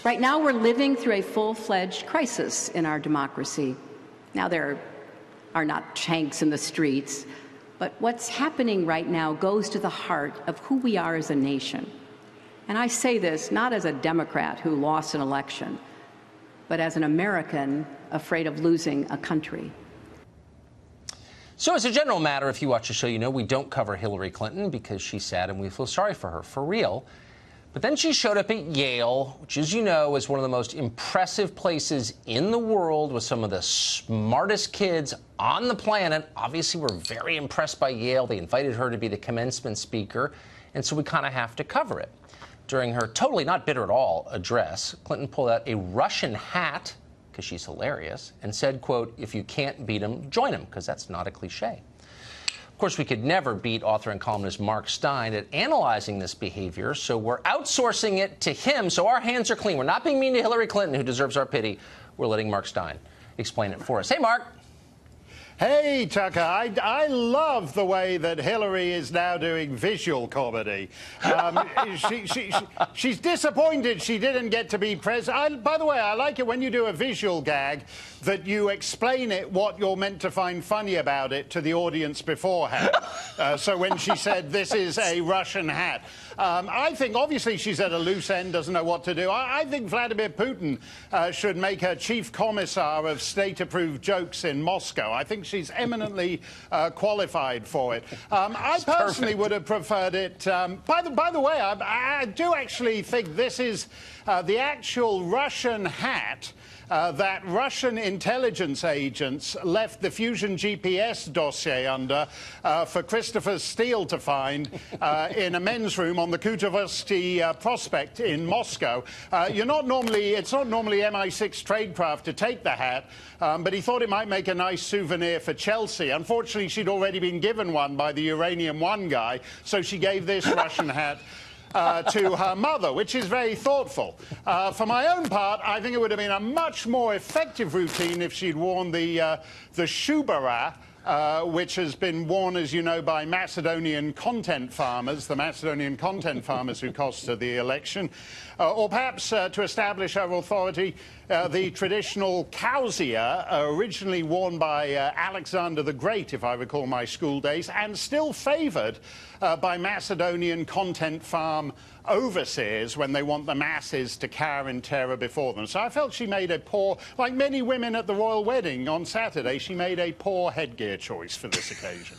Right now, we're living through a full-fledged crisis in our democracy. Now, there are not tanks in the streets, but what's happening right now goes to the heart of who we are as a nation. And I say this not as a Democrat who lost an election, but as an American afraid of losing a country. So as a general matter, if you watch the show, you know we don't cover Hillary Clinton because she's sad and we feel sorry for her, for real. But then she showed up at Yale, which, as you know, is one of the most impressive places in the world with some of the smartest kids on the planet. Obviously, we're very impressed by Yale. They invited her to be the commencement speaker, and so we kind of have to cover it. During her totally not bitter at all address, Clinton pulled out a Russian hat, because she's hilarious, and said, quote, "If you can't beat him, join him," because that's not a cliche. Of course, we could never beat author and columnist Mark Steyn at analyzing this behavior, so we're outsourcing it to him, so our hands are clean. We're not being mean to Hillary Clinton, who deserves our pity. We're letting Mark Steyn explain it for us. Hey, Mark. Hey, Tucker, I love the way that Hillary is now doing visual comedy. She's disappointed she didn't get to be president. By the way, I like it when you do a visual gag that you explain it, what you're meant to find funny about it, to the audience beforehand. So when she said, "This is a Russian hat," I think, obviously, she's at a loose end, doesn't know what to do. I think Vladimir Putin should make her chief commissar of state-approved jokes in Moscow. I think she's eminently qualified for it. I personally would have preferred it. By the way, I do actually think this is the actual Russian hat that Russian intelligence agents left the Fusion GPS dossier under for Christopher Steele to find in a men's room on the Kutuvsky Prospect in Moscow. It's not normally MI6 tradecraft to take the hat, but he thought it might make a nice souvenir for Chelsea. Unfortunately, she'd already been given one by the Uranium One guy, so she gave this Russian hat to her mother, which is very thoughtful. For my own part, I think it would have been a much more effective routine if she'd worn the shubara, which has been worn, as you know, by Macedonian content farmers, the Macedonian content farmers who cost her the election, or perhaps to establish her authority, the traditional kausia, originally worn by Alexander the Great, if I recall my school days, and still favoured by Macedonian content farm overseers when they want the masses to cower in terror before them. So I felt she made a poor, like many women at the royal wedding on Saturday, she made a poor headgear choice for this occasion.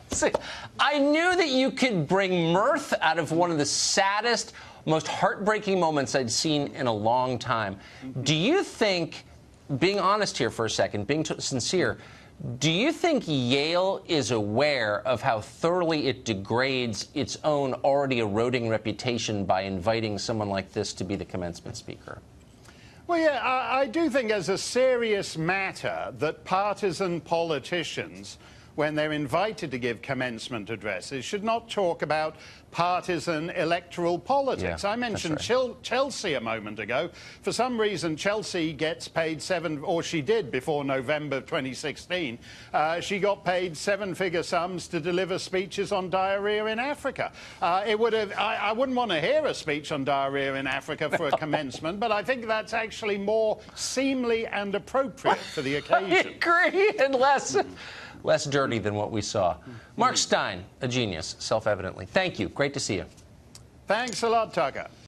See, I knew that you could bring mirth out of one of the saddest, most heartbreaking moments I'd seen in a long time. Do you think, being honest here for a second, being sincere, do you think Yale is aware of how thoroughly it degrades its own already eroding reputation by inviting someone like this to be the commencement speaker? Well, yeah, I do think as a serious matter that partisan politicians, when they're invited to give commencement addresses, should not talk about partisan electoral politics. Yeah, I mentioned Chelsea a moment ago. For some reason, Chelsea gets paid she did before November 2016, she got paid seven-figure sums to deliver speeches on diarrhea in Africa. I wouldn't want to hear a speech on diarrhea in Africa for a commencement, but I think that's actually more seemly and appropriate for the occasion. I agree, and less dirty than what we saw. Mark Steyn, a genius, self-evidently. Thank you. Great to see you. Thanks a lot, Tucker.